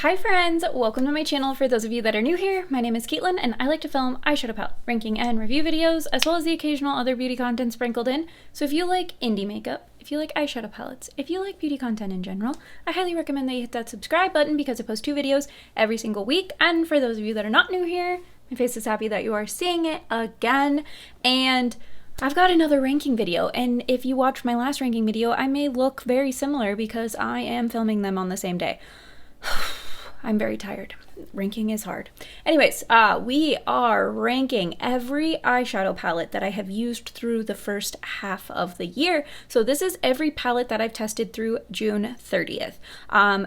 Hi friends, welcome to my channel. For those of you that are new here, my name is Katelyn and I like to film eyeshadow palette, ranking and review videos, as well as the occasional other beauty content sprinkled in. So if you like indie makeup, if you like eyeshadow palettes, if you like beauty content in general, I highly recommend that you hit that subscribe button because I post 2 videos every single week. And for those of you that are not new here, my face is happy that you are seeing it again. And I've got another ranking video, and if you watched my last ranking video, I may look very similar because I am filming them on the same day. I'm very tired. Ranking is hard. Anyways, we are ranking every eyeshadow palette that I have used through the first half of the year. So this is every palette that I've tested through June 30th.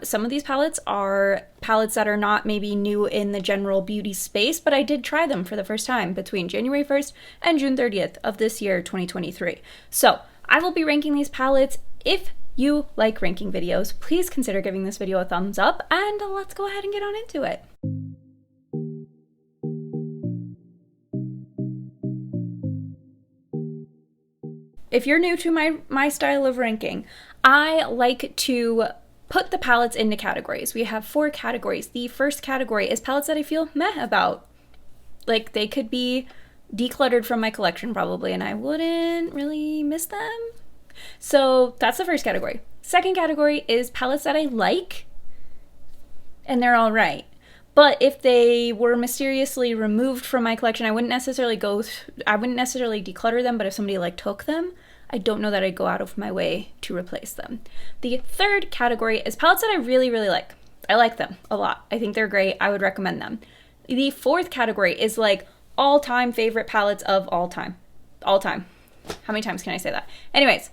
Some of these palettes are palettes that are not maybe new in the general beauty space, but I did try them for the first time between January 1st and June 30th of this year, 2023. So I will be ranking these palettes. If you like ranking videos, please consider giving this video a thumbs up, and let's go ahead and get on into it. If you're new to my style of ranking, I like to put the palettes into categories. We have 4 categories. The first category is palettes that I feel meh about. Like, they could be decluttered from my collection probably, and I wouldn't really miss them. So that's the first category. Second category is palettes that I like and they're all right. But if they were mysteriously removed from my collection, I wouldn't necessarily declutter them, but if somebody like took them, I don't know that I'd go out of my way to replace them. The third category is palettes that I really like. I like them a lot. I think they're great. I would recommend them. The fourth category is like all-time favorite palettes of all time. All time. How many times can I say that? Anyways,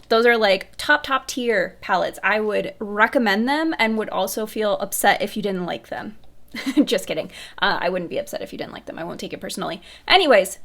those are like top tier palettes. I would recommend them and would also feel upset if you didn't like them. Just kidding. I wouldn't be upset if you didn't like them. I won't take it personally. Anyways,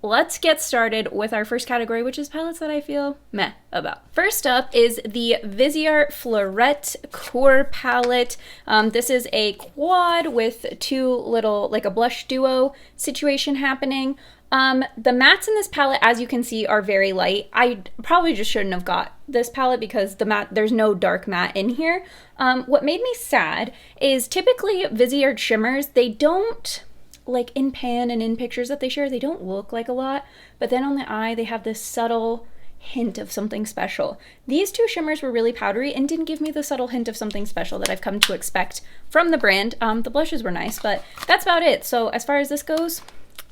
let's get started with our first category, which is palettes that I feel meh about. First up is the Viseart Fleurette Coeur palette. This is a quad with 2 little, like a blush duo situation happening. The mattes in this palette, as you can see, are very light. I probably just shouldn't have got this palette because there's no dark matte in here. What made me sad is typically Viseart shimmers, they don't, like in pan and in pictures that they share, they don't look like a lot, but then on the eye, they have this subtle hint of something special. These 2 shimmers were really powdery and didn't give me the subtle hint of something special that I've come to expect from the brand. The blushes were nice, but that's about it. So as far as this goes,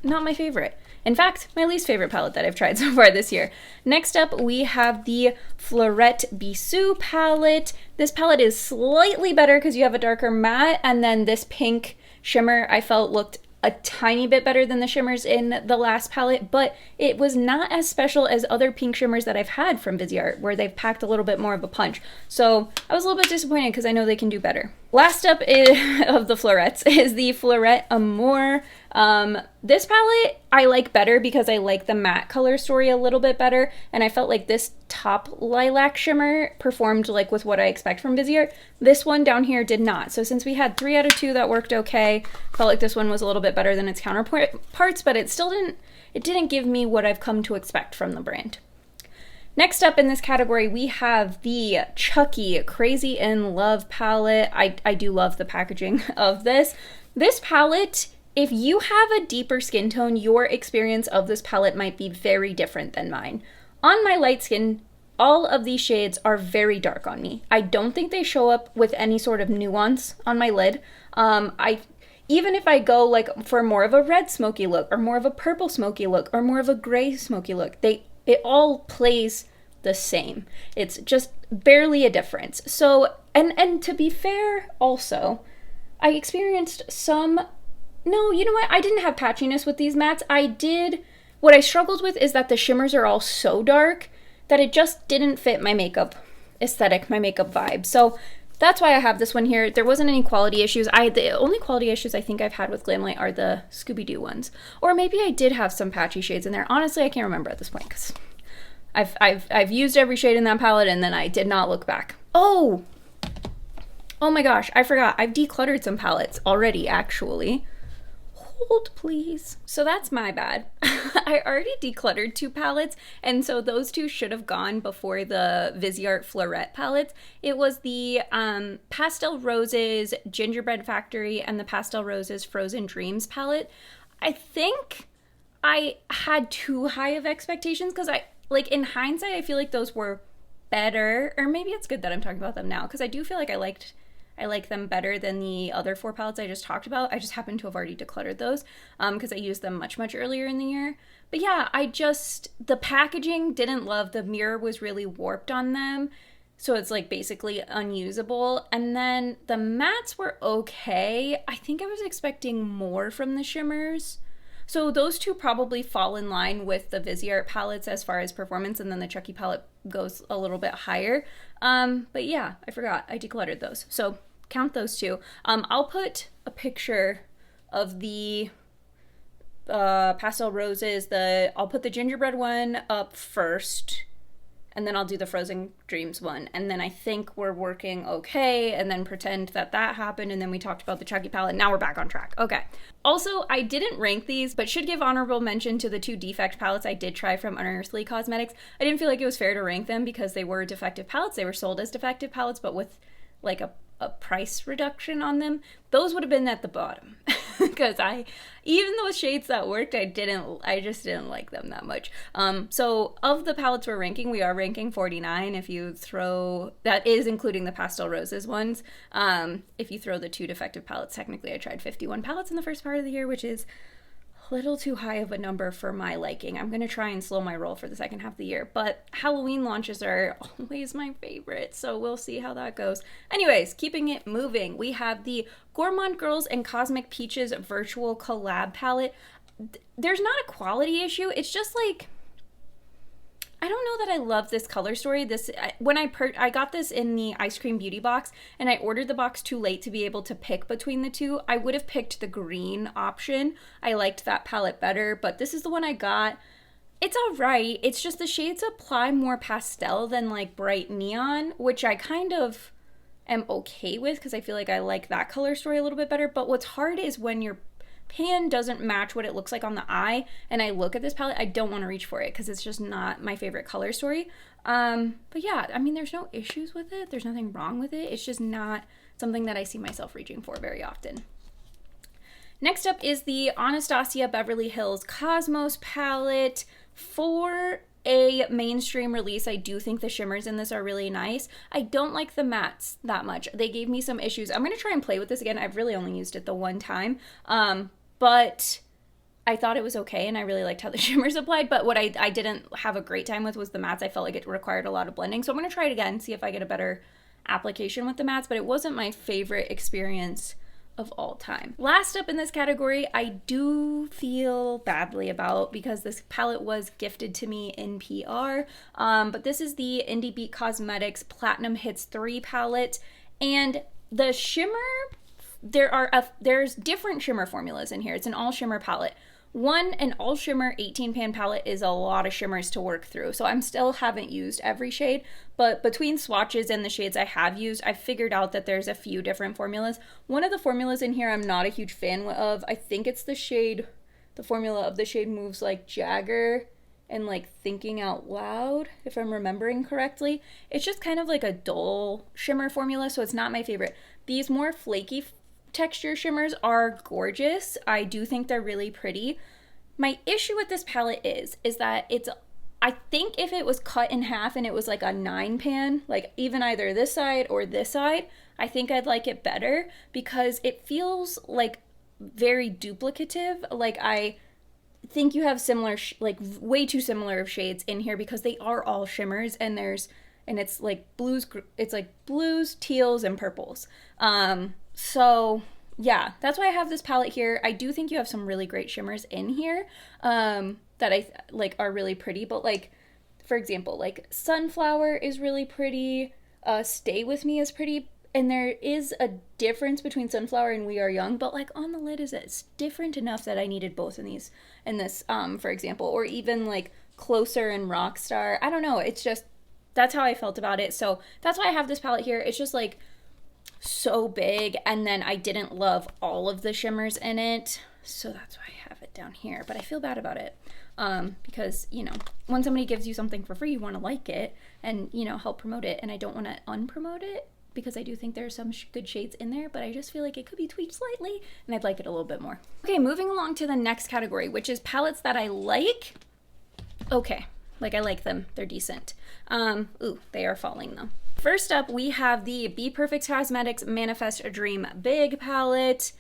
not my favorite. In fact, my least favorite palette that I've tried so far this year. Next up, we have the Fleurette Bisous palette. This palette is slightly better because you have a darker matte, and then this pink shimmer I felt looked a tiny bit better than the shimmers in the last palette, but it was not as special as other pink shimmers that I've had from Viseart, where they've packed a little bit more of a punch. So I was a little bit disappointed because I know they can do better. Last up of the Fleurettes is the Fleurette Amour. This palette I like better because I like the matte color story a little bit better, and I felt like this top lilac shimmer performed like with what I expect from Viseart. This one down here did not. So since we had 3 out of 2 that worked okay, felt like this one was a little bit better than its counterparts, but it didn't give me what I've come to expect from the brand. Next up in this category, we have the Chucky Crazy in Love palette. I do love the packaging of this. This palette, if you have a deeper skin tone, your experience of this palette might be very different than mine. On my light skin, all of these shades are very dark on me. I don't think they show up with any sort of nuance on my lid. Even if I go like for more of a red smoky look, or more of a purple smoky look, or more of a gray smoky look, it all plays the same. It's just barely a difference. So, and to be fair also, I experienced no, you know what? I didn't have patchiness with these mattes. What I struggled with is that the shimmers are all so dark that it just didn't fit my makeup aesthetic, my makeup vibe. So that's why I have this one here. There wasn't any quality issues. The only quality issues I think I've had with Glamlight are the Scooby-Doo ones. Or maybe I did have some patchy shades in there. Honestly, I can't remember at this point because I've used every shade in that palette and then I did not look back. Oh my gosh, I forgot. I've decluttered some palettes already, actually. Hold, please. So that's my bad. I already decluttered 2 palettes, and so those 2 should have gone before the Viseart Fleurette palettes. It was the Pastel Roses Gingerbread Factory and the Pastel Roses Frozen Dreams palette. I think I had too high of expectations because like in hindsight, I feel like those were better, or maybe it's good that I'm talking about them now because I do feel like I like them better than the other 4 palettes I just talked about. I just happen to have already decluttered those because I used them much earlier in the year. But yeah, the packaging didn't love. The mirror was really warped on them, so it's like basically unusable. And then the mattes were okay. I think I was expecting more from the shimmers. So those 2 probably fall in line with the Viseart palettes as far as performance, and then the Chucky palette goes a little bit higher. But yeah, I forgot. I decluttered those. So count those 2. I'll put a picture of the Pastel Roses. I'll put the gingerbread one up first, and then I'll do the Frozen Dreams one. And then I think we're working okay, and then pretend that happened, and then we talked about the Chucky palette. Now we're back on track. Okay. Also, I didn't rank these, but should give honorable mention to the 2 defect palettes I did try from Unearthly Cosmetics. I didn't feel like it was fair to rank them because they were defective palettes. They were sold as defective palettes, but with like a price reduction on them. Those would have been at the bottom because even those shades that worked, I just didn't like them that much. So of the palettes we're ranking, we are ranking 49 if you throw, that is including the Pastel Roses ones. If you throw the 2 defective palettes, technically I tried 51 palettes in the first part of the year, which is a little too high of a number for my liking. I'm going to try and slow my roll for the second half of the year, but Halloween launches are always my favorite, so we'll see how that goes. Anyways, keeping it moving, we have the Gourmand Girls and Cosmic Peaches Virtual Collab Palette. There's not a quality issue, it's just like, I don't know that I love this color story. When I got this in the Ice Cream Beauty box, and I ordered the box too late to be able to pick between the 2. I would have picked the green option. I liked that palette better, but this is the one I got. It's alright. It's just the shades apply more pastel than like bright neon, which I kind of am okay with because I feel like I like that color story a little bit better. But what's hard is when your pan doesn't match what it looks like on the eye, and I look at this palette, I don't want to reach for it because it's just not my favorite color story. But yeah, I mean, there's no issues with it. There's nothing wrong with it. It's just not something that I see myself reaching for very often. Next up is the Anastasia Beverly Hills Cosmos palette. For a mainstream release, I do think the shimmers in this are really nice. I don't like the mattes that much. They gave me some issues. I'm going to try and play with this again. I've really only used it the one time. But I thought it was okay, and I really liked how the shimmers applied, but what I didn't have a great time with was the mattes. I felt like it required a lot of blending, so I'm going to try it again, see if I get a better application with the mattes, but it wasn't my favorite experience of all time. Last up in this category, I do feel badly about because this palette was gifted to me in PR, but this is the Indie Beat Cosmetics Platinum Hits 3 palette, and the shimmer, there's different shimmer formulas in here. It's an all shimmer palette. An all shimmer 18 pan palette is a lot of shimmers to work through, so I'm still haven't used every shade, but between swatches and the shades I have used, I figured out that there's a few different formulas. One of the formulas in here I'm not a huge fan of. I think it's the formula of the shade Moves Like Jagger and like Thinking Out Loud, if I'm remembering correctly. It's just kind of like a dull shimmer formula, so it's not my favorite. These more flaky texture shimmers are gorgeous. I do think they're really pretty. My issue with this palette is that I think if it was cut in half and it was like a 9 pan, like even either this side or this side, I think I'd like it better because it feels like very duplicative. Like I think you have similar, like way too similar of shades in here because they are all shimmers and it's like blues, teals, and purples. So yeah, that's why I have this palette here. I do think you have some really great shimmers in here that I like are really pretty, but like, for example, like Sunflower is really pretty, Stay With Me is pretty, and there is a difference between Sunflower and We Are Young, but like on the lid it's different enough that I needed both in this, for example, or even like Closer and Rockstar. I don't know, it's just, that's how I felt about it. So that's why I have this palette here. It's just like so big, and then I didn't love all of the shimmers in it, so that's why I have it down here, but I feel bad about it. because, you know, when somebody gives you something for free, you want to like it and, you know, help promote it. And I don't want to unpromote it because I do think there are some good shades in there, but I just feel like it could be tweaked slightly and I'd like it a little bit more. Okay, moving along to the next category, which is palettes that I like. Okay, like I like them, they're decent. Ooh, they are falling though. First up, we have the Be Perfect Cosmetics Manifest a Dream Big palette.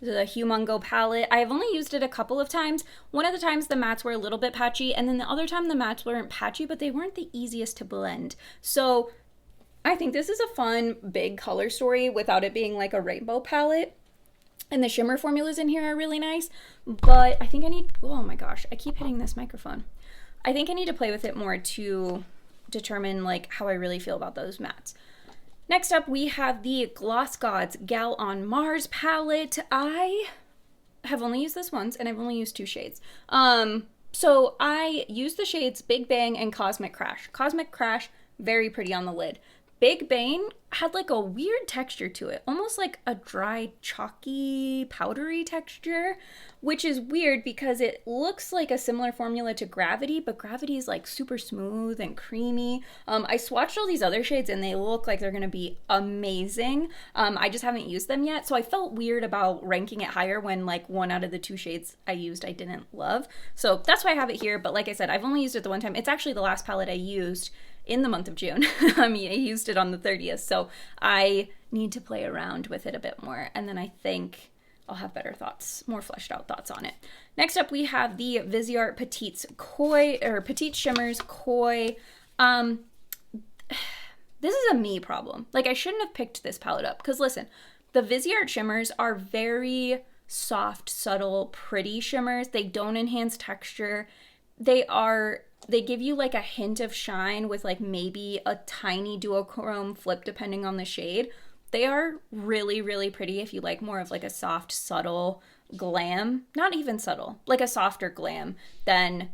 The Humongo palette. I have only used it a couple of times. One of the times the mattes were a little bit patchy, and then the other time the mattes weren't patchy, but they weren't the easiest to blend. So I think this is a fun, big color story without it being like a rainbow palette. And the shimmer formulas in here are really nice, but I think I need, oh my gosh, I keep hitting this microphone. I think I need to play with it more to determine like how I really feel about those mattes. Next up, we have the Gloss Gods Gal on Mars palette. I have only used this once, and I've only used 2 shades. So I used the shades Big Bang and Cosmic Crash. Cosmic Crash, very pretty on the lid. Big Bang had like a weird texture to it, almost like a dry, chalky, powdery texture, which is weird because it looks like a similar formula to Gravity, but Gravity is like super smooth and creamy. I swatched all these other shades and they look like they're gonna be amazing. I just haven't used them yet, so I felt weird about ranking it higher when like 1 out of the 2 shades I used I didn't love. So that's why I have it here, but like I said, I've only used it the one time. It's actually the last palette I used in the month of June. I mean, I used it on the 30th, so I need to play around with it a bit more, and then I think I'll have better thoughts, more fleshed out thoughts on it. Next up, we have the Viseart Petites Koi, or Petite Shimmers Koi. This is a me problem. Like, I shouldn't have picked this palette up, because listen, the Viseart shimmers are very soft, subtle, pretty shimmers. They don't enhance texture. They give you like a hint of shine with like maybe a tiny duochrome flip depending on the shade. They are really, really pretty if you like more of like a soft, subtle glam. Not even subtle, like a softer glam than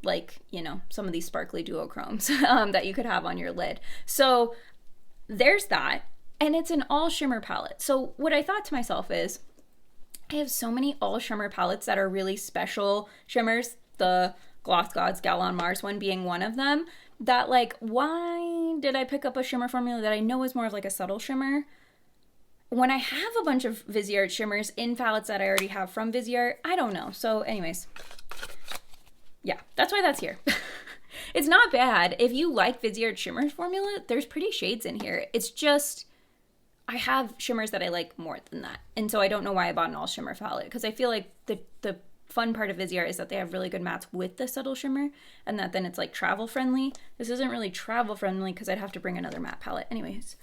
like, you know, some of these sparkly duochromes that you could have on your lid. So there's that. And it's an all shimmer palette. So what I thought to myself is, I have so many all shimmer palettes that are really special shimmers. The Gloss Gods Gal on Mars one being one of them, that like, why did I pick up a shimmer formula that I know is more of like a subtle shimmer when I have a bunch of Viseart shimmers in palettes that I already have from Viseart? I don't know. So anyways, yeah, that's why that's here. It's not bad. If you like Viseart shimmer formula, there's pretty shades in here. It's just, I have shimmers that I like more than that. And so I don't know why I bought an all shimmer palette, because I feel like the fun part of Viseart is that they have really good mattes with the subtle shimmer, and that then it's like travel friendly. This isn't really travel friendly because I'd have to bring another matte palette. Anyways,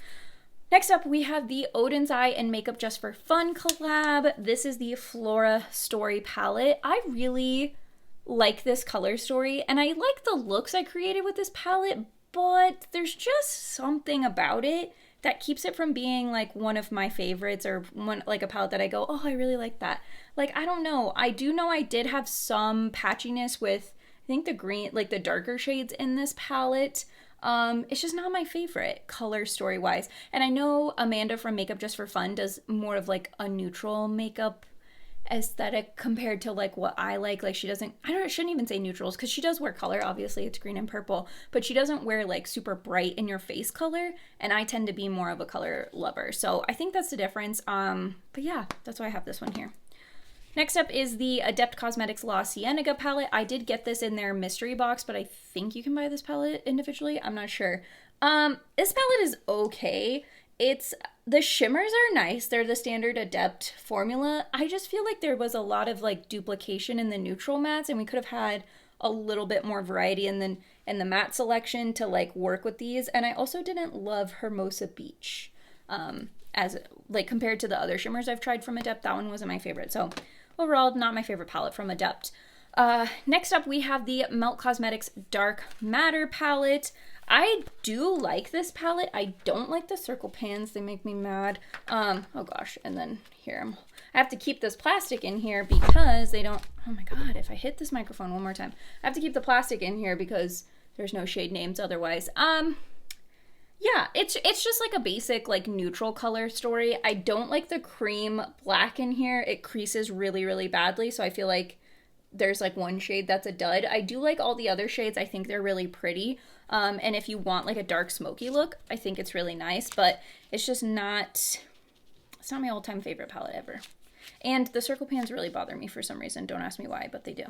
next up we have the Odin's Eye and Makeup Just for Fun collab. This is the Flora Story palette. I really like this color story, and I like the looks I created with this palette, but there's just something about it that keeps it from being like one of my favorites, or one like a palette that I go, oh, I really like that. Like, I don't know. I do know I did have some patchiness with, I think the green, like the darker shades in this palette. It's just not my favorite color story wise. And I know Amanda from Makeup Just for Fun does more of like a neutral makeup aesthetic compared to like what I like. Like, she doesn't, I shouldn't even say neutrals, because she does wear color. Obviously it's green and purple, but she doesn't wear like super bright in your face color, and I tend to be more of a color lover. So I think that's the difference. But yeah, that's why I have this one here. Next up is the Adept Cosmetics La Cienega palette. I did get this in their mystery box, but I think you can buy this palette individually. I'm not sure. This palette is okay. The shimmers are nice. They're the standard Adept formula. I just feel like there was a lot of like duplication in the neutral mattes, and we could have had a little bit more variety in the matte selection to like work with these. And I also didn't love Hermosa Beach. As like compared to the other shimmers I've tried from Adept, that one wasn't my favorite. So overall, not my favorite palette from Adept. Next up, we have the Melt Cosmetics Dark Matter palette. I do like this palette. I don't like the circle pans. They make me mad. Oh gosh, and then here, I have to keep this plastic in here because they don't, oh my god, if I hit this microphone one more time. I have to keep the plastic in here because there's no shade names otherwise. Yeah, it's just like a basic like neutral color story. I don't like the cream black in here. It creases really, really badly, so I feel like there's like one shade that's a dud. I do like all the other shades. I think they're really pretty. And if you want like a dark smoky look, I think it's really nice, but it's just not, it's not my all-time favorite palette ever. And the circle pans really bother me for some reason. Don't ask me why, but they do.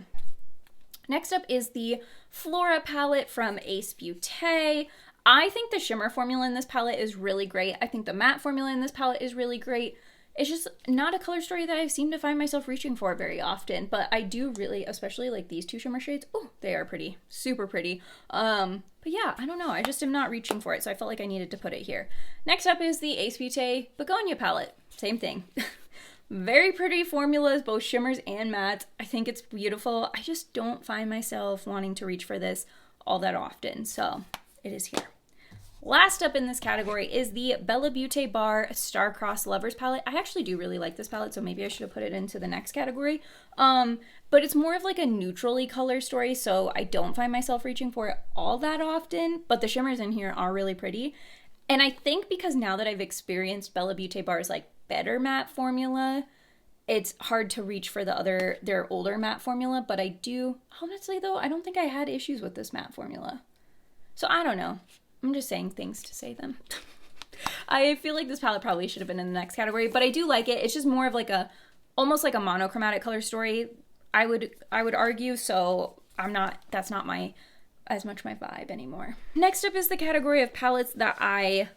Next up is the Flora palette from Ace Beauté. I think the shimmer formula in this palette is really great. I think the matte formula in this palette is really great. It's just not a color story that I seem to find myself reaching for very often, but I do really, especially like these two shimmer shades. Oh, they are pretty, super pretty. But yeah, I don't know. I just am not reaching for it, so I felt like I needed to put it here. Next up is the Ace Beauté Begonia palette. Same thing. Very pretty formulas, both shimmers and mattes. I think it's beautiful. I just don't find myself wanting to reach for this all that often, so it is here. Last up in this category is the BellaBeauteBar Star-Crossed Lovers palette. I actually do really like this palette, so maybe I should have put it into the next category. But it's more of like a neutrally color story, so I don't find myself reaching for it all that often, but the shimmers in here are really pretty. And I think because now that I've experienced BellaBeauteBar's like better matte formula, it's hard to reach for their older matte formula, but I do, honestly though, I don't think I had issues with this matte formula. So I don't know. I'm just saying things to say them. I feel like this palette probably should have been in the next category, but I do like it. It's just more of like a, almost like a monochromatic color story, I would argue, so that's not as much my vibe anymore. Next up is the category of palettes that I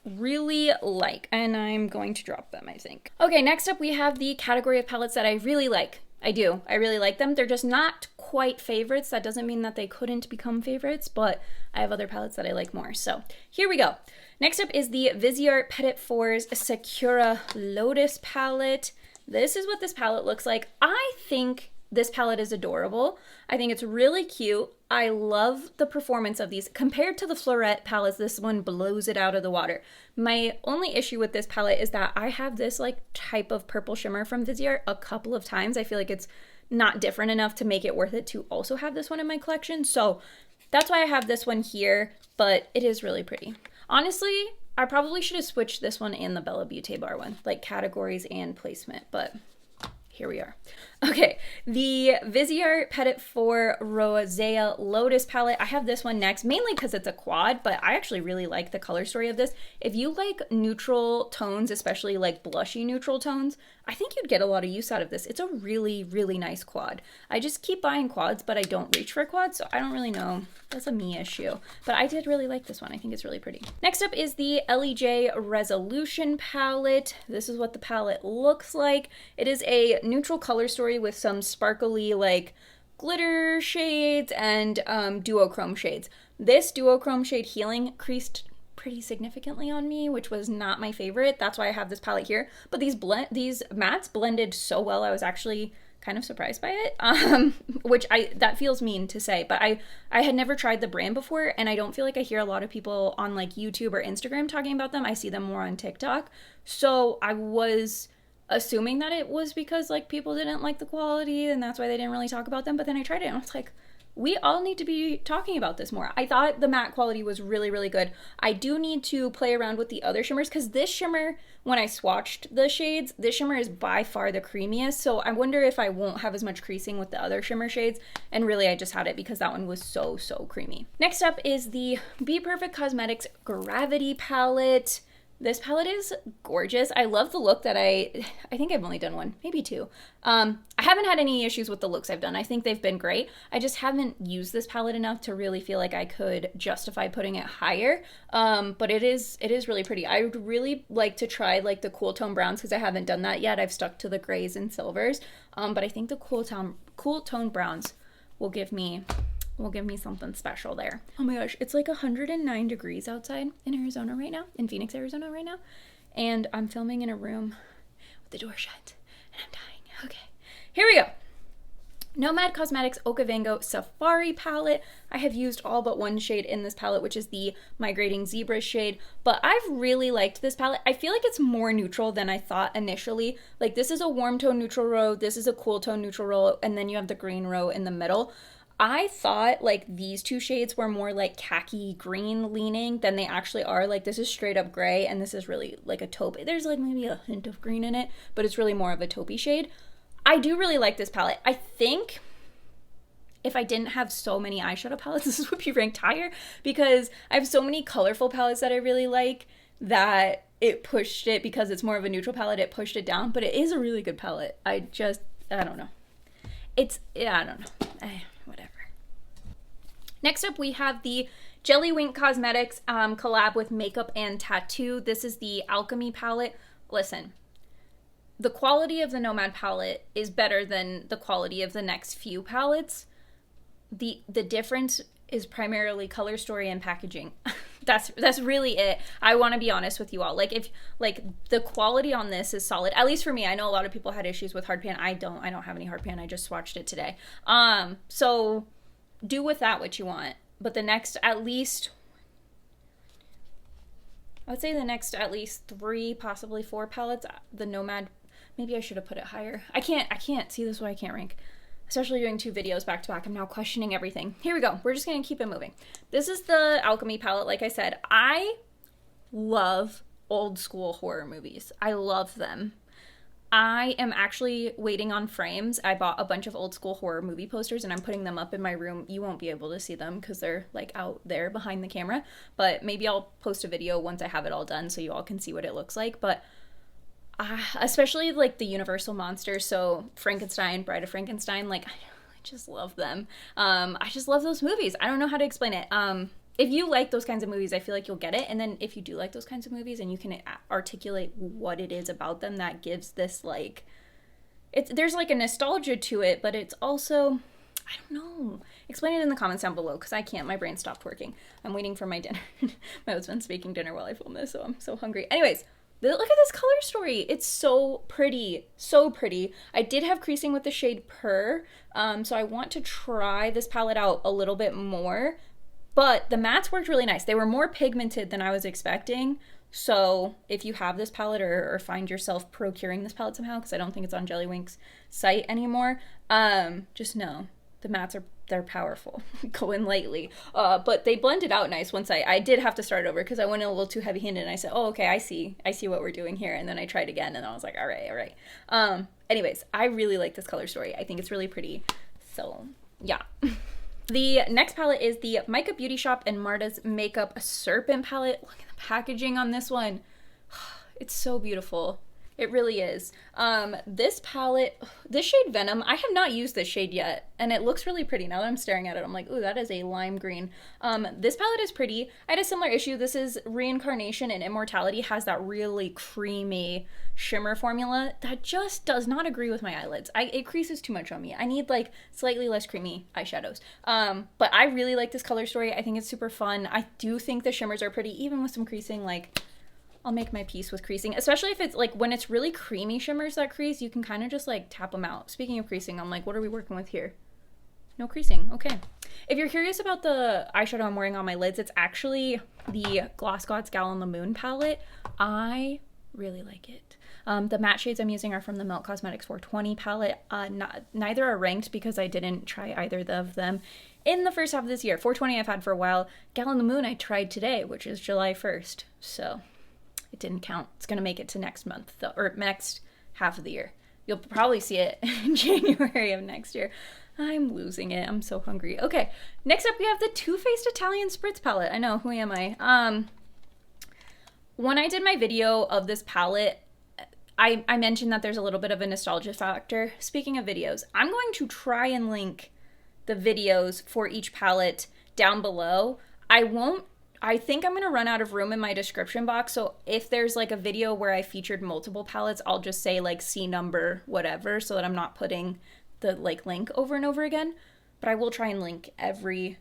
really like, and I'm going to drop them, I think. Okay, next up we have the category of palettes that I really like. I really like them. They're just not quite favorites. That doesn't mean that they couldn't become favorites, but I have other palettes that I like more. So here we go. Next up is the Viseart Petit Fours Sakura Lotus palette. This is what this palette looks like. I think this palette is adorable. I think it's really cute. I love the performance of these. Compared to the Fleurette palettes, this one blows it out of the water. My only issue with this palette is that I have this like type of purple shimmer from Viseart a couple of times. I feel like it's not different enough to make it worth it to also have this one in my collection. So that's why I have this one here, but it is really pretty. Honestly, I probably should have switched this one and the BellaBeauteBar one, like categories and placement, but here we are. Okay, the Viseart Petit Four Rosea Lotus palette. I have this one next, mainly because it's a quad, but I actually really like the color story of this. If you like neutral tones, especially like blushy neutral tones, I think you'd get a lot of use out of this. It's a really, really nice quad. I just keep buying quads, but I don't reach for quads, so I don't really know. That's a me issue. But I did really like this one. I think it's really pretty. Next up is the LEJ Resolution palette. This is what the palette looks like. It is a neutral color story with some sparkly like glitter shades and duochrome shades. This duochrome shade Healing creased pretty significantly on me, which was not my favorite. That's why I have this palette here. But these mattes blended so well, I was actually kind of surprised by it, which that feels mean to say, but I had never tried the brand before, and I don't feel like I hear a lot of people on like YouTube or Instagram talking about them. I see them more on TikTok, so I was assuming that it was because like people didn't like the quality and that's why they didn't really talk about them, but then I tried it and I was like, we all need to be talking about this more. I thought the matte quality was really, really good. I do need to play around with the other shimmers because this shimmer, when I swatched the shades, this shimmer is by far the creamiest. So I wonder if I won't have as much creasing with the other shimmer shades. And really, I just had it because that one was so, so creamy. Next up is the Be Perfect Cosmetics Gravity palette. This palette is gorgeous. I love the look that I think I've only done one, maybe two. I haven't had any issues with the looks I've done. I think they've been great. I just haven't used this palette enough to really feel like I could justify putting it higher. But it is really pretty. I would really like to try like the cool tone browns because I haven't done that yet. I've stuck to the grays and silvers. But I think the cool tone browns will give me something special there. Oh my gosh, it's like 109 degrees outside in Arizona right now, in Phoenix, Arizona right now. And I'm filming in a room with the door shut and I'm dying. Okay, here we go. Nomad Cosmetics Okavango Safari palette. I have used all but one shade in this palette, which is the Migrating Zebra shade, but I've really liked this palette. I feel like it's more neutral than I thought initially. Like this is a warm tone neutral row, this is a cool tone neutral row, and then you have the green row in the middle. I thought like these two shades were more like khaki green leaning than they actually are. Like this is straight up gray and this is really like a taupe. There's like maybe a hint of green in it, but it's really more of a taupey shade. I do really like this palette. I think if I didn't have so many eyeshadow palettes, this would be ranked higher because I have so many colorful palettes that I really like that it pushed it, because it's more of a neutral palette, it pushed it down, but it is a really good palette. I don't know. I don't know. Whatever. Next up, we have the Jelly Wink Cosmetics collab with Makeup and Tattoo. This is the Alchemy palette. Listen, the quality of the Nomad palette is better than the quality of the next few palettes. The difference is primarily color story and packaging. That's really it. I want to be honest with you all. Like, if the quality on this is solid, at least for me. I know a lot of people had issues with hard pan. I don't have any hard pan. I just swatched it today. So do with that what you want. But the next at least, I would say the next at least 3, possibly 4 palettes, the Nomad, maybe I should have put it higher. I can't see this way. I can't rank. Especially doing 2 videos back to back. I'm now questioning everything. Here we go. We're just going to keep it moving. This is the Alchemy palette. Like I said, I love old school horror movies. I love them. I am actually waiting on frames. I bought a bunch of old school horror movie posters and I'm putting them up in my room. You won't be able to see them because they're like out there behind the camera. But maybe I'll post a video once I have it all done so you all can see what it looks like. But especially like the Universal monsters, so Frankenstein, Bride of Frankenstein, like I just love them. I just love those movies. I don't know how to explain it. If you like those kinds of movies, I feel like you'll get it. And then if you do like those kinds of movies and you can articulate what it is about them that gives this like, there's like a nostalgia to it, but it's also, I don't know. Explain it in the comments down below because I can't. My brain stopped working. I'm waiting for my dinner. My husband's making dinner while I film this, so I'm so hungry. Anyways, look at this color story. It's so pretty. So pretty. I did have creasing with the shade Purr, so I want to try this palette out a little bit more. But the mattes worked really nice. They were more pigmented than I was expecting. So if you have this palette or find yourself procuring this palette somehow, because I don't think it's on Jellywink's site anymore, just know the mattes they're powerful. Going lightly. But they blended out nice once I did have to start over because I went a little too heavy handed and I said, oh, okay, I see what we're doing here. And then I tried again and I was like, all right. Anyways, I really like this color story. I think it's really pretty. So yeah. The next palette is the Micah Beauty Shop and Marta's Makeup Serpent palette. Look at the packaging on this one. It's so beautiful. It really is. This palette, this shade Venom, I have not used this shade yet, and it looks really pretty. Now that I'm staring at it, I'm like, ooh, that is a lime green. This palette is pretty. I had a similar issue. This is Reincarnation, and Immortality has that really creamy shimmer formula that just does not agree with my eyelids. It creases too much on me. I need like slightly less creamy eyeshadows. But I really like this color story. I think it's super fun. I do think the shimmers are pretty, even with some creasing. Like, I'll make my peace with creasing, especially if it's like when it's really creamy shimmers that crease, you can kind of just like tap them out. Speaking of creasing, I'm like, what are we working with here? No creasing. Okay. If you're curious about the eyeshadow I'm wearing on my lids, it's actually the Gloss Gods Gal on the Moon palette. I really like it. The matte shades I'm using are from the Melt Cosmetics 420 palette. Neither are ranked because I didn't try either of them in the first half of this year. 420 I've had for a while. Gal on the Moon I tried today, which is July 1st. So it didn't count. It's going to make it to next month, though, or next half of the year. You'll probably see it in January of next year. I'm losing it. I'm so hungry. Okay, next up we have the Too Faced Italian Spritz palette. I know, who am I? When I did my video of this palette, I mentioned that there's a little bit of a nostalgia factor. Speaking of videos, I'm going to try and link the videos for each palette down below. I think I'm going to run out of room in my description box, so if there's like a video where I featured multiple palettes, I'll just say like C number whatever so that I'm not putting the like link over and over again. But I will try and link every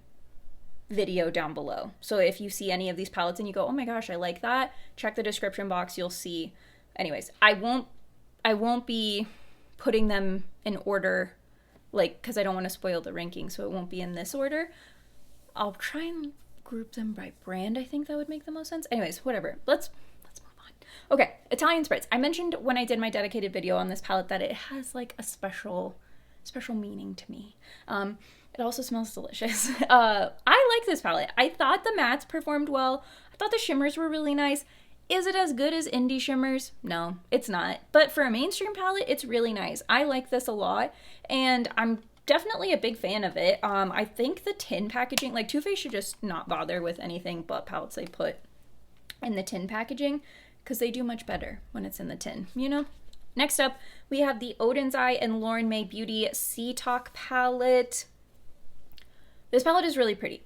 video down below. So if you see any of these palettes and you go, oh my gosh, I like that, check the description box, you'll see. Anyways, I won't be putting them in order, like, because I don't want to spoil the ranking, so it won't be in this order. I'll try and group them by brand. I think that would make the most sense. Anyways, whatever. Let's move on. Okay, Italian Spritz. I mentioned when I did my dedicated video on this palette that it has like a special meaning to me. It also smells delicious. I like this palette. I thought the mattes performed well. I thought the shimmers were really nice. Is it as good as indie shimmers? No, it's not. But for a mainstream palette, it's really nice. I like this a lot, and I'm definitely a big fan of it. I think the tin packaging, like Too Faced should just not bother with anything but palettes they put in the tin packaging, because they do much better when it's in the tin, you know? Next up, we have the Odin's Eye and Lauren Mae Beauty Sea Talk palette. This palette is really pretty.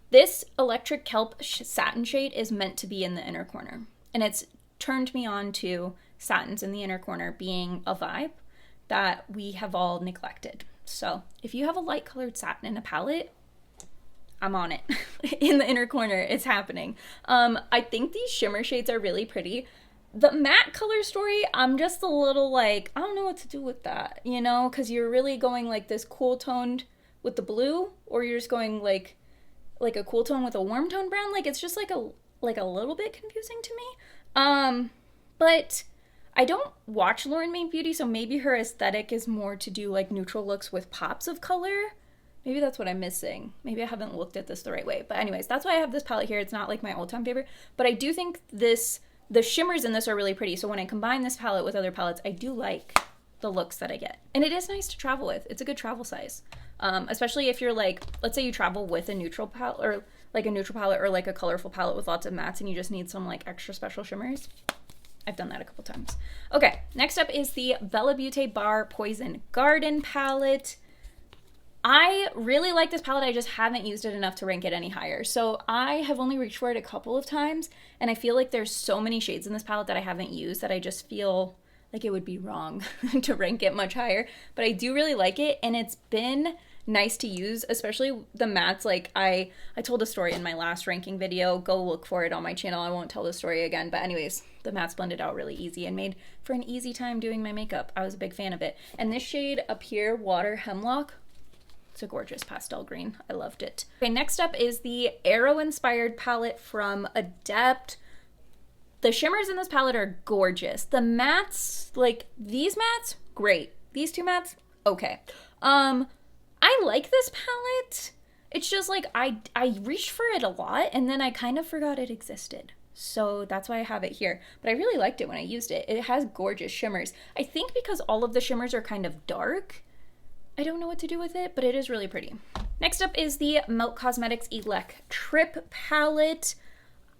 This Electric Kelp satin shade is meant to be in the inner corner, and it's turned me on to satins in the inner corner being a vibe that we have all neglected. So if you have a light colored satin in a palette, I'm on it. In the inner corner, it's happening. I think these shimmer shades are really pretty. The matte color story, I'm just a little like, I don't know what to do with that, you know, because you're really going like this cool toned with the blue, or you're just going like a cool tone with a warm tone brown. Like, it's just like a little bit confusing to me. But I don't watch Lauren Mae Beauty, so maybe her aesthetic is more to do like neutral looks with pops of color. Maybe that's what I'm missing. Maybe I haven't looked at this the right way. But anyways, that's why I have this palette here. It's not like my all-time favorite, but I do think the shimmers in this are really pretty. So when I combine this palette with other palettes, I do like the looks that I get. And it is nice to travel with. It's a good travel size. Especially if you're like, let's say you travel with a neutral palette, or like a colorful palette with lots of mattes, and you just need some like extra special shimmers. I've done that a couple times. Okay, next up is the BellaBeauteBar Poison Garden palette. I really like this palette. I just haven't used it enough to rank it any higher. So I have only reached for it a couple of times, and I feel like there's so many shades in this palette that I haven't used that I just feel like it would be wrong to rank it much higher. But I do really like it, and it's been nice to use, especially the mattes. Like I told a story in my last ranking video. Go look for it on my channel. I won't tell the story again. But anyways, the mattes blended out really easy and made for an easy time doing my makeup. I was a big fan of it. And this shade up here, Water Hemlock, it's a gorgeous pastel green. I loved it. Okay, next up is the Arrow inspired palette from Adept. The shimmers in this palette are gorgeous. The mattes, like these mattes, great. These two mattes, okay. I like this palette. It's just like I reached for it a lot, and then I kind of forgot it existed. So that's why I have it here. But I really liked it when I used it. It has gorgeous shimmers. I think because all of the shimmers are kind of dark, I don't know what to do with it, but it is really pretty. Next up is the Milk Cosmetics Electrip palette.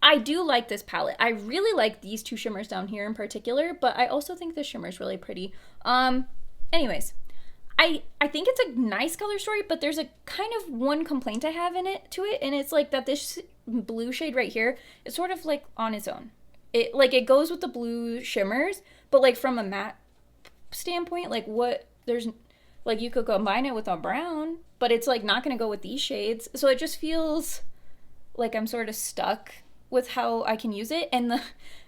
I do like this palette. I really like these two shimmers down here in particular, but I also think this shimmer is really pretty. Anyways, I think it's a nice color story, but there's a kind of one complaint I have to it, and it's like that this blue shade right here is sort of like on its own. It goes with the blue shimmers, but like from a matte standpoint, like like you could combine it with a brown, but it's like not gonna go with these shades. So it just feels like I'm sort of stuck with how I can use it. And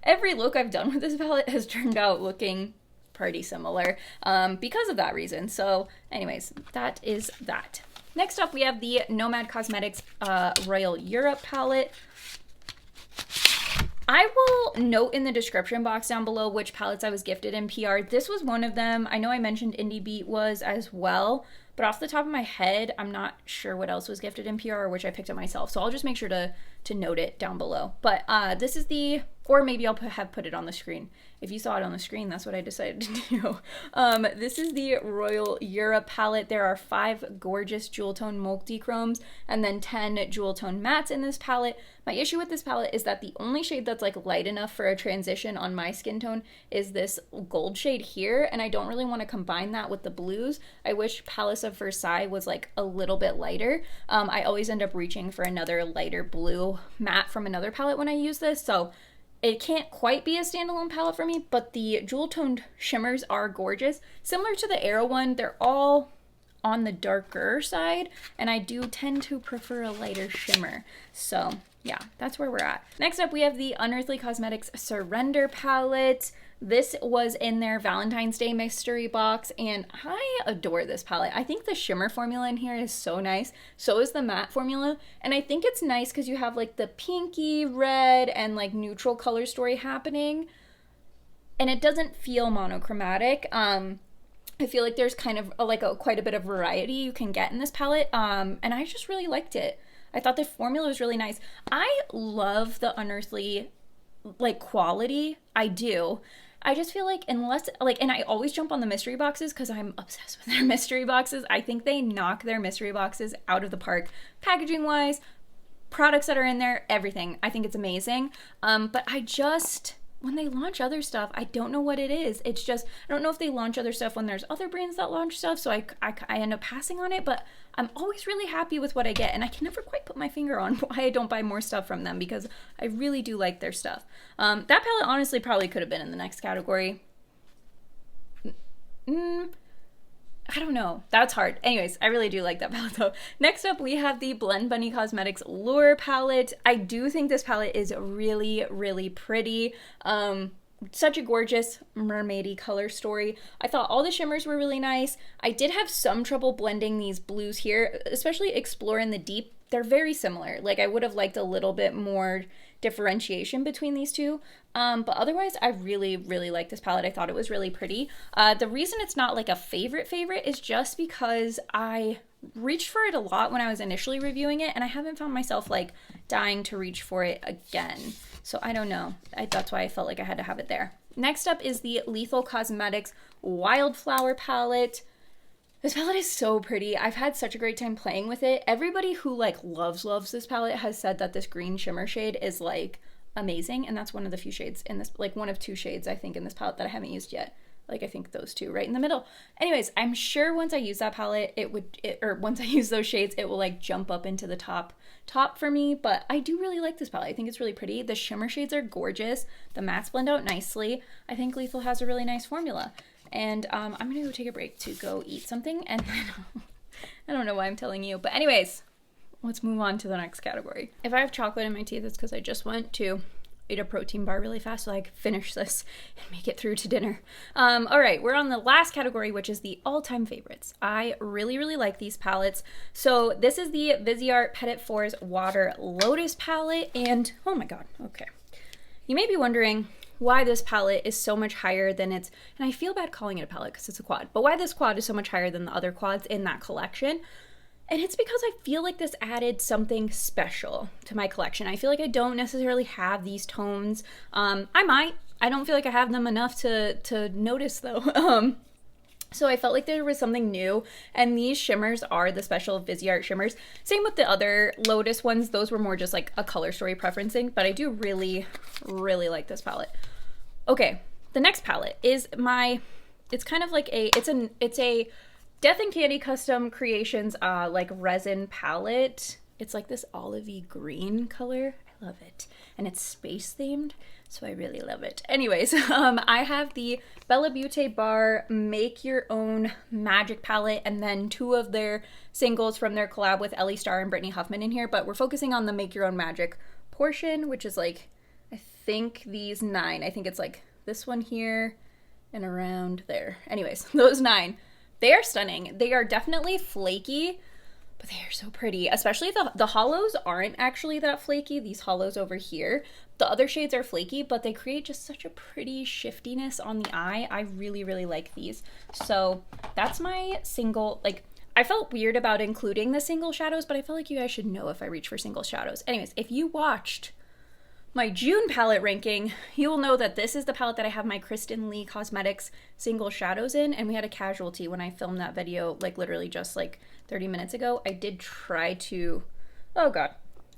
every look I've done with this palette has turned out looking pretty similar because of that reason. So anyways, that is that. Next up, we have the Nomad Cosmetics Royal Europe palette. I will note in the description box down below which palettes I was gifted in PR. This was one of them. I know I mentioned Indie Beat was as well, but off the top of my head, I'm not sure what else was gifted in PR or which I picked up myself. So I'll just make sure to note it down below. But this is the, or maybe I'll have put it on the screen. If you saw it on the screen, that's what I decided to do. This is the Royal Europe palette. There are 5 gorgeous jewel tone multi-chromes and then 10 jewel tone mattes in this palette. My issue with this palette is that the only shade that's like light enough for a transition on my skin tone is this gold shade here, and I don't really want to combine that with the blues. I wish Palace of Versailles was like a little bit lighter. I always end up reaching for another lighter blue matte from another palette when I use this, so it can't quite be a standalone palette for me, but the jewel toned shimmers are gorgeous. Similar to the Arrow one, they're all on the darker side, and I do tend to prefer a lighter shimmer. So yeah, that's where we're at. Next up, we have the Unearthly Cosmetics Surrender palette. This was in their Valentine's Day mystery box, and I adore this palette. I think the shimmer formula in here is so nice. So is the matte formula, and I think it's nice because you have like the pinky red and like neutral color story happening, and it doesn't feel monochromatic. I feel like there's kind of quite a bit of variety you can get in this palette, and I just really liked it. I thought the formula was really nice. I love the Unearthly like quality. I do. I just feel like unless, like, and I always jump on the mystery boxes because I'm obsessed with their mystery boxes. I think they knock their mystery boxes out of the park, packaging wise, products that are in there, everything. I think it's amazing. But I just, when they launch other stuff, I don't know what it is. It's just, I don't know if they launch other stuff when there's other brands that launch stuff, so I end up passing on it, but I'm always really happy with what I get, and I can never quite put my finger on why I don't buy more stuff from them, because I really do like their stuff. That palette honestly probably could have been in the next category. I don't know. That's hard. Anyways, I really do like that palette though. Next up, we have the Blend Bunny Cosmetics Lure palette. I do think this palette is really, really pretty. Such a gorgeous mermaidy color story. I thought all the shimmers were really nice. I did have some trouble blending these blues here, especially Explore and the Deep. They're very similar. Like, I would have liked a little bit more differentiation between these two. But otherwise, I really, really like this palette. I thought it was really pretty. The reason it's not like a favorite is just because I reached for it a lot when I was initially reviewing it, and I haven't found myself like dying to reach for it again. So I don't know. That's why I felt like I had to have it there. Next up is the Lethal Cosmetics Wildflower palette. This palette is so pretty. I've had such a great time playing with it. Everybody who like loves this palette has said that this green shimmer shade is like amazing, and that's one of the few shades in this, like one of two shades I think in this palette that I haven't used yet. Like, I think those two right in the middle. Anyways, I'm sure once I use that palette, or once I use those shades, it will like jump up into the top for me. But I do really like this palette. I think it's really pretty. The shimmer shades are gorgeous. The mattes blend out nicely. I think Lethal has a really nice formula. And I'm gonna go take a break to go eat something, and then I don't know why I'm telling you. But anyways, let's move on to the next category. If I have chocolate in my teeth, it's because I just went to eat a protein bar really fast so I can finish this and make it through to dinner. All right, we're on the last category, which is the all-time favorites. I really, really like these palettes. So this is the Viseart Petit Fours Water Lotus palette, and oh my god, okay. You may be wondering why this palette is so much higher than its, and I feel bad calling it a palette because it's a quad, but why this quad is so much higher than the other quads in that collection. And it's because I feel like this added something special to my collection. I feel like I don't necessarily have these tones. I might. I don't feel like I have them enough to notice though. So I felt like there was something new, and these shimmers are the special Viseart shimmers. Same with the other Lotus ones. Those were more just like a color story preferencing, but I do really, really like this palette. Okay, the next palette is it's kind of like it's a Death and Candy Custom Creations like resin palette. It's like this olivey green color. I love it. And it's space themed, so I really love it. Anyways, I have the BellaBeauteBar Make Your Own Magic palette, and then two of their singles from their collab with Ellie Starr and Brittany Huffman in here, but we're focusing on the Make Your Own Magic portion, which is like, I think these 9. I think it's like this one here and around there. Anyways, those 9. They are stunning. They are definitely flaky, but they are so pretty. Especially the hollows aren't actually that flaky. These hollows over here. The other shades are flaky, but they create just such a pretty shiftiness on the eye. I really, really like these. So that's my single, like, I felt weird about including the single shadows, but I felt like you guys should know if I reach for single shadows. Anyways, if you watched my June palette ranking, you will know that this is the palette that I have my Kristen Lee Cosmetics single shadows in, and we had a casualty when I filmed that video, like literally just like 30 minutes ago. I did try to, oh god,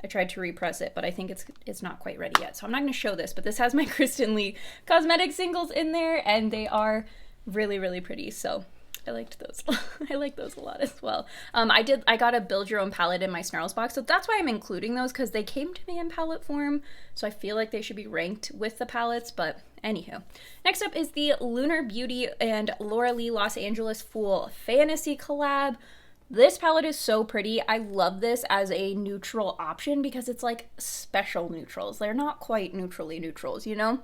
I tried to repress it, but I think it's not quite ready yet. So I'm not going to show this, but this has my Kristen Lee Cosmetics singles in there, and they are really, really pretty. So I liked those. I like those a lot as well. I got a build your own palette in my Snarls box, so that's why I'm including those, because they came to me in palette form, so I feel like they should be ranked with the palettes, but anywho. Next up is the Lunar Beauty and Laura Lee Los Angeles Fool Fantasy collab. This palette is so pretty. I love this as a neutral option because it's like special neutrals. They're not quite neutrally neutrals, you know?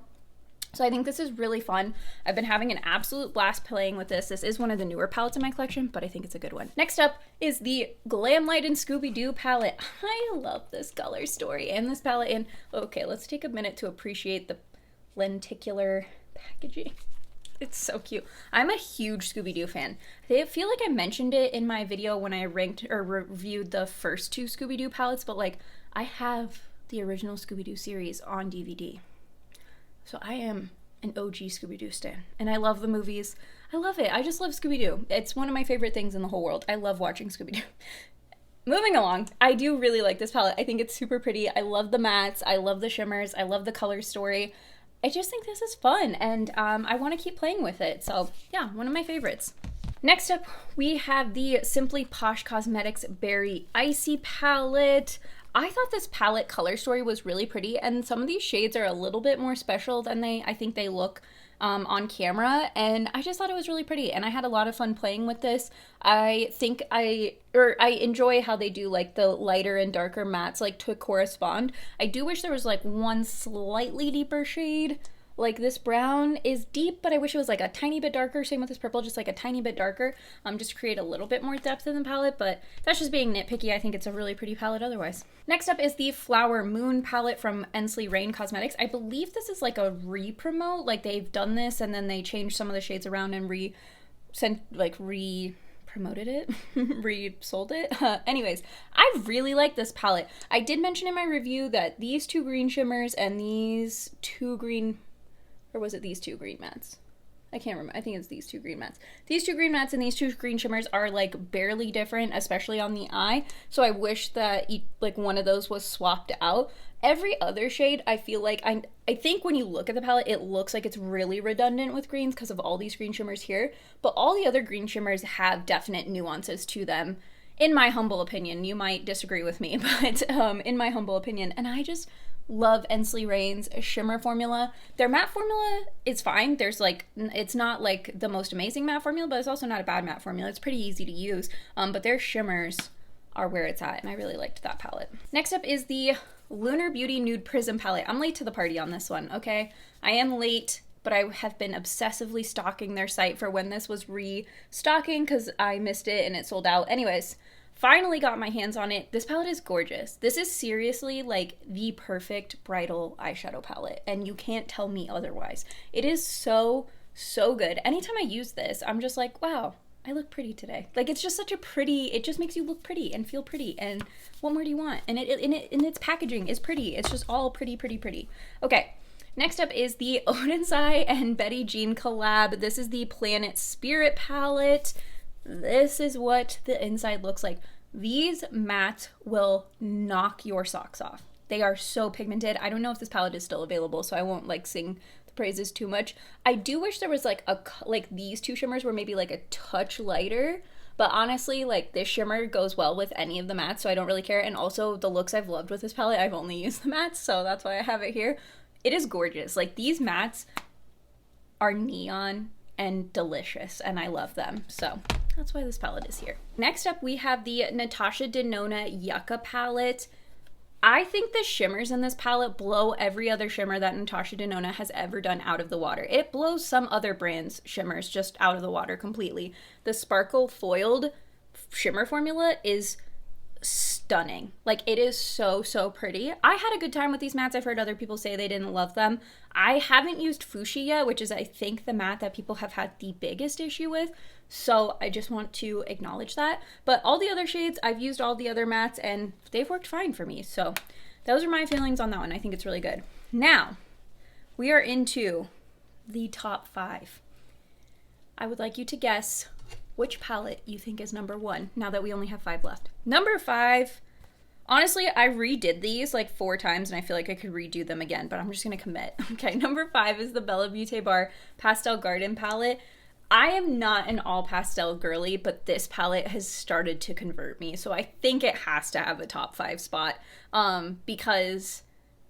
So I think this is really fun. I've been having an absolute blast playing with this. This is one of the newer palettes in my collection, but I think it's a good one. Next up is the Glamlight and Scooby-Doo palette. I love this color story and this palette. And okay, let's take a minute to appreciate the lenticular packaging. It's so cute. I'm a huge Scooby-Doo fan. I feel like I mentioned it in my video when I ranked or reviewed the first 2 Scooby-Doo palettes, but like I have the original Scooby-Doo series on DVD. So I am an OG Scooby-Doo stan. And I love the movies. I love it. I just love Scooby-Doo. It's one of my favorite things in the whole world. I love watching Scooby-Doo. Moving along, I do really like this palette. I think it's super pretty. I love the mattes. I love the shimmers. I love the color story. I just think this is fun, and I want to keep playing with it. So yeah, one of my favorites. Next up, we have the Simply Posh Cosmetics Berry Icy palette. I thought this palette color story was really pretty, and some of these shades are a little bit more special than I think they look on camera, and I just thought it was really pretty, and I had a lot of fun playing with this. I enjoy how they do like the lighter and darker mattes like to correspond. I do wish there was like one slightly deeper shade. Like this brown is deep, but I wish it was like a tiny bit darker. Same with this purple, just like a tiny bit darker, just to create a little bit more depth in the palette, but that's just being nitpicky. I think it's a really pretty palette otherwise. Next up is the Flower Moon palette from Ensley Rain Cosmetics. I believe this is like a re-promote, like they've done this and then they changed some of the shades around and promoted it, resold it. Anyways, I really like this palette. I did mention in my review that these two green shimmers and these two green, or was it these two green mattes? I can't remember. I think it's these two green mattes. These two green mattes and these two green shimmers are like barely different, especially on the eye. So I wish that like one of those was swapped out. Every other shade, I feel like, I think when you look at the palette, it looks like it's really redundant with greens because of all these green shimmers here. But all the other green shimmers have definite nuances to them, in my humble opinion. You might disagree with me, but in my humble opinion. And I just love Ensley Rain's shimmer formula. Their matte formula is fine. There's like, it's not like the most amazing matte formula, but it's also not a bad matte formula. It's pretty easy to use, but their shimmers are where it's at, and I really liked that palette. Next up is the Lunar Beauty Nude Prism palette. I'm late to the party on this one, okay? I am late, but I have been obsessively stalking their site for when this was restocking because I missed it and it sold out. Anyways, finally got my hands on it. This palette is gorgeous. This is seriously like the perfect bridal eyeshadow palette, and you can't tell me otherwise. It is so, so good. Anytime I use this, I'm just like, wow, I look pretty today. Like, it's just such a pretty, it just makes you look pretty and feel pretty, and what more do you want? And its packaging is pretty. It's just all pretty, pretty, pretty. Okay. Next up is the Odensai and Betty Jean collab. This is the Planet Spirit palette. This is what the inside looks like. These mattes will knock your socks off. They are so pigmented. I don't know if this palette is still available, so I won't like sing the praises too much. I do wish there was like these two shimmers were maybe like a touch lighter, but honestly, like this shimmer goes well with any of the mattes, so I don't really care. And also the looks I've loved with this palette, I've only used the mattes, so that's why I have it here. It is gorgeous. Like, these mattes are neon and delicious, and I love them. So that's why this palette is here. Next up, we have the Natasha Denona Yucca palette. I think the shimmers in this palette blow every other shimmer that Natasha Denona has ever done out of the water. It blows some other brands' shimmers just out of the water completely. The sparkle foiled shimmer formula is stunning. Like, it is so, so pretty. I had a good time with these mattes. I've heard other people say they didn't love them. I haven't used Fuchsia yet, which is, I think, the matte that people have had the biggest issue with. So I just want to acknowledge that. But all the other shades, I've used all the other mattes, and they've worked fine for me. So those are my feelings on that one. I think it's really good. Now, we are into the top 5. I would like you to guess which palette you think is number 1, now that we only have 5 left. Number 5, honestly, I redid these like 4 times, and I feel like I could redo them again, but I'm just gonna commit. Okay, number 5 is the BellaBeauteBar Pastel Garden palette. I am not an all pastel girly, but this palette has started to convert me, so I think it has to have a top 5 spot, because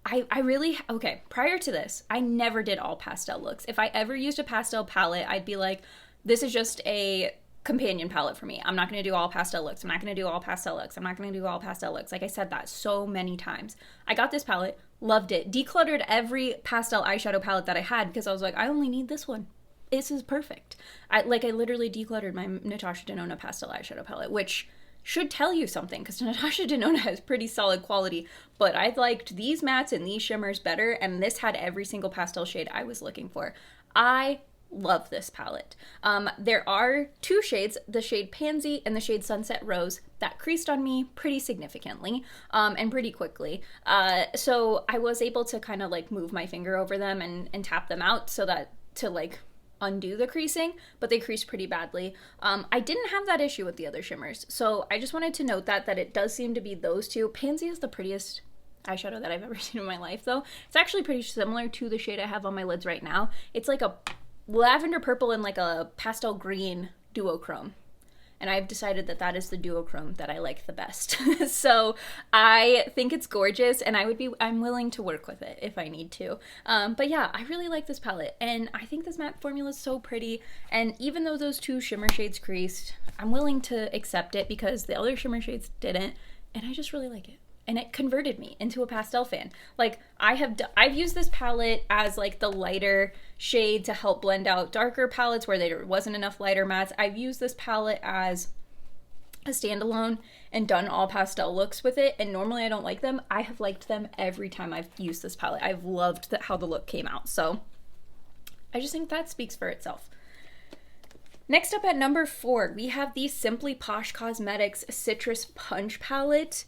I really, okay, prior to this, I never did all pastel looks. If I ever used a pastel palette, I'd be like, this is just a companion palette for me. I'm not going to do all pastel looks. I'm not going to do all pastel looks. I'm not going to do all pastel looks. Like, I said that so many times. I got this palette, loved it, decluttered every pastel eyeshadow palette that I had because I was like, I only need this one. This is perfect. I literally decluttered my Natasha Denona pastel eyeshadow palette, which should tell you something because Natasha Denona has pretty solid quality, but I liked these mattes and these shimmers better, and this had every single pastel shade I was looking for. I love this palette. There are two shades, the shade Pansy and the shade Sunset Rose, that creased on me pretty significantly and pretty quickly. So I was able to kind of like move my finger over them and tap them out so that to like undo the creasing, but they creased pretty badly. I didn't have that issue with the other shimmers, so I just wanted to note that it does seem to be those two. Pansy is the prettiest eyeshadow that I've ever seen in my life, though. It's actually pretty similar to the shade I have on my lids right now. It's like a lavender purple and like a pastel green duochrome. And I've decided that that is the duochrome that I like the best. So I think it's gorgeous, and I'm willing to work with it if I need to. But yeah, I really like this palette, and I think this matte formula is so pretty. And even though those two shimmer shades creased, I'm willing to accept it because the other shimmer shades didn't, and I just really like it. And it converted me into a pastel fan. Like, I've used this palette as like the lighter shade to help blend out darker palettes where there wasn't enough lighter mattes. I've used this palette as a standalone and done all pastel looks with it, and normally I don't like them. I have liked them every time I've used this palette. I've loved how the look came out, so I just think that speaks for itself. Next up at number 4, we have the Simply Posh Cosmetics Citrus Punch Palette.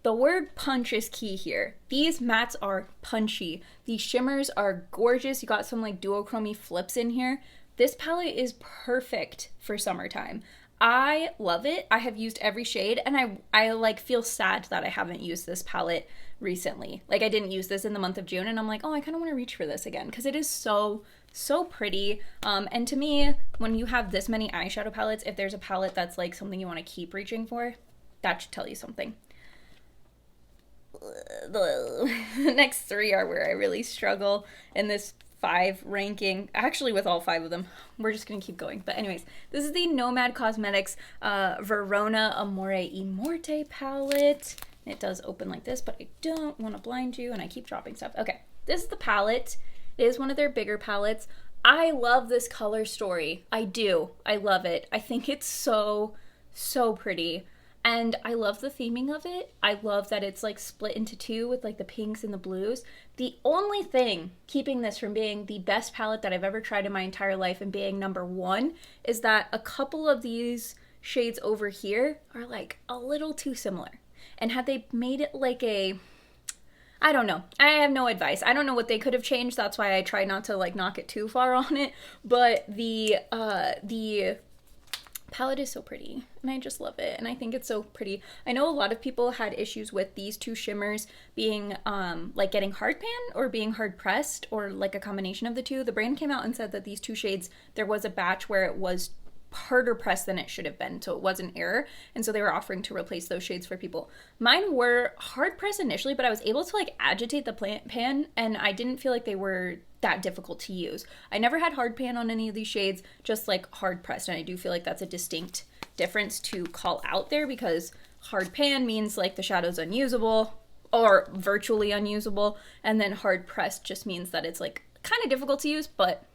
The word punch is key here. These mattes are punchy. These shimmers are gorgeous. You got some like duochrome flips in here. This palette is perfect for summertime. I love it. I have used every shade, and I like feel sad that I haven't used this palette recently. Like, I didn't use this in the month of June, and I'm like, oh, I kind of want to reach for this again because it is so pretty. And to me, when you have this many eyeshadow palettes, if there's a palette that's like something you want to keep reaching for, that should tell you something. The next 3 are where I really struggle in this 5 ranking. Actually, with all 5 of them, we're just gonna keep going. But anyways, this is the Nomad Cosmetics Verona Amore y Morte palette. It does open like this, but I don't want to blind you, and I keep dropping stuff. Okay, this is the palette. It is one of their bigger palettes. I love this color story. I do. I love it. I think it's so pretty. And I love the theming of it. I love that it's like split into 2 with like the pinks and the blues. The only thing keeping this from being the best palette that I've ever tried in my entire life and being number 1 is that a couple of these shades over here are like a little too similar. And had they made it like I don't know. I have no advice. I don't know what they could have changed. That's why I try not to like knock it too far on it. But the palette is so pretty, and I just love it, and I think it's so pretty. I know a lot of people had issues with these 2 shimmers being like getting hard pan or being hard pressed, or like a combination of the 2. The brand came out and said that these 2 shades, there was a batch where it was harder pressed than it should have been, so it was an error, and so they were offering to replace those shades for people. Mine were hard pressed initially, but I was able to like agitate the pan, and I didn't feel like they were that difficult to use. I never had hard pan on any of these shades, just like hard pressed, and I do feel like that's a distinct difference to call out there, because hard pan means like the shadow's unusable or virtually unusable, and then hard pressed just means that it's like kind of difficult to use, but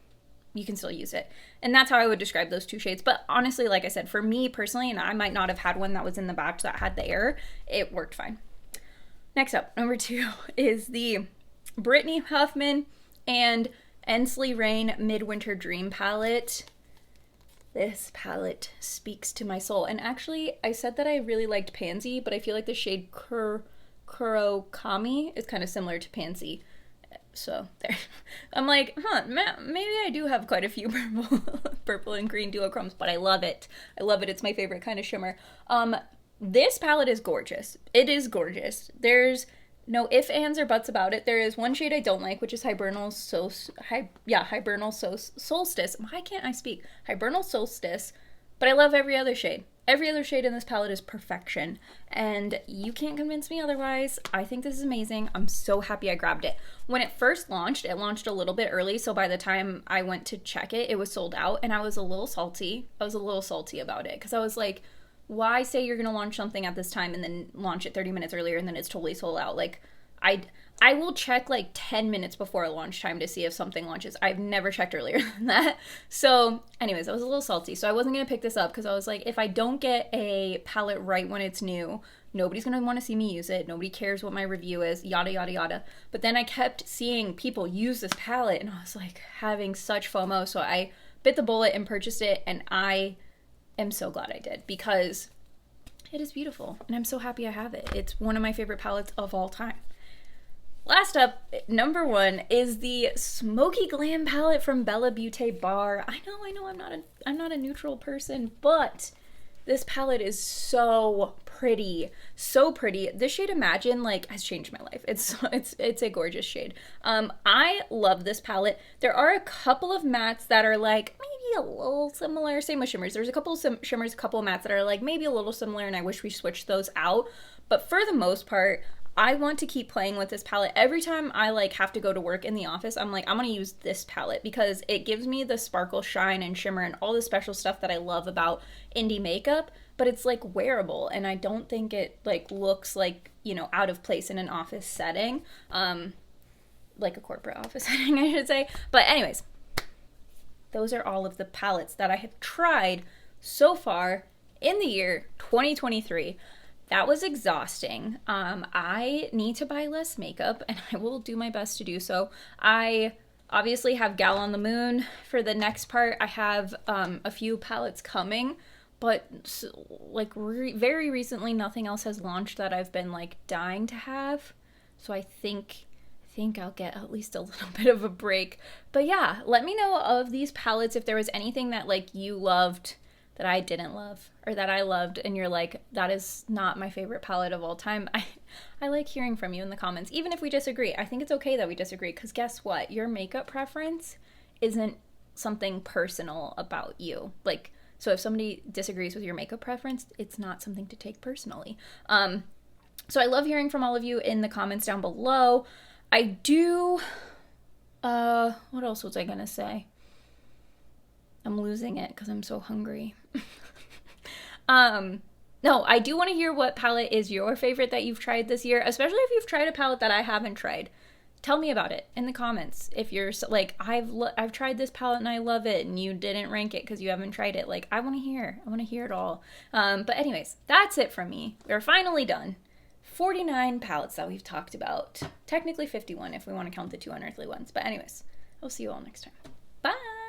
you can still use it. And that's how I would describe those 2 shades. But honestly, like I said, for me personally, and I might not have had one that was in the batch that had the error, it worked fine. Next up, number 2 is the Brittany Huffman and Ensley Rain Midwinter Dream palette. This palette speaks to my soul. And actually, I said that I really liked Pansy, but I feel like the shade Kurokami is kind of similar to Pansy. So there, I'm like, maybe I do have quite a few purple and green duochromes, but I love it. I love it. It's my favorite kind of shimmer. This palette is gorgeous. It is gorgeous. There's no ifs, ands, or buts about it. There is one shade I don't like, which is Hibernal Solstice. Why can't I speak? Hibernal Solstice. But I love every other shade. Every other shade in this palette is perfection, and you can't convince me otherwise. I think this is amazing. I'm so happy I grabbed it. When it first launched, it launched a little bit early, so by the time I went to check it, it was sold out, and I was a little salty. I was a little salty about it, because I was like, why say you're going to launch something at this time and then launch it 30 minutes earlier and then it's totally sold out? Like, I will check like 10 minutes before launch time to see if something launches. I've never checked earlier than that. So anyways, I was a little salty. So I wasn't going to pick this up because I was like, if I don't get a palette right when it's new, nobody's going to want to see me use it. Nobody cares what my review is, yada, yada, yada. But then I kept seeing people use this palette and I was like having such FOMO. So I bit the bullet and purchased it, and I am so glad I did because it is beautiful, and I'm so happy I have it. It's one of my favorite palettes of all time. Last up, number 1 is the Smoky Glam palette from BellaBeauteBar. I know, I'm not a neutral person, but this palette is so pretty, so pretty. This shade Imagine like has changed my life. It's a gorgeous shade. I love this palette. There are a couple of mattes that are like maybe a little similar. Same with shimmers. There's a couple of shimmers, a couple of mattes that are like maybe a little similar, and I wish we switched those out. But for the most part, I want to keep playing with this palette. Every time I like have to go to work in the office, I'm like, I'm gonna use this palette because it gives me the sparkle, shine, and shimmer and all the special stuff that I love about indie makeup, but it's like wearable, and I don't think it like looks like, you know, out of place in an office setting, like a corporate office setting, I should say. But anyways, those are all of the palettes that I have tried so far in the year 2023. That was exhausting. I need to buy less makeup, and I will do my best to do so. I obviously have Gal on the Moon for the next part. I have a few palettes coming, but like very recently, nothing else has launched that I've been like dying to have. So I think I'll get at least a little bit of a break. But yeah, let me know of these palettes if there was anything that like you loved that I didn't love, or that I loved and you're like, that is not my favorite palette of all time. I like hearing from you in the comments, even if we disagree. I think it's okay that we disagree, because guess what? Your makeup preference isn't something personal about you. Like, so if somebody disagrees with your makeup preference, it's not something to take personally. So I love hearing from all of you in the comments down below. I do, what else was I gonna say? I'm losing it because I'm so hungry. No, I do want to hear what palette is your favorite that you've tried this year, especially if you've tried a palette that I haven't tried. Tell me about it in the comments. If you're like, I've tried this palette and I love it, and you didn't rank it because you haven't tried it. Like, I want to hear it all. But anyways, that's it from me. We're finally done. 49 palettes that we've talked about. Technically 51 if we want to count the 2 unearthly ones. But anyways, I'll see you all next time. Bye!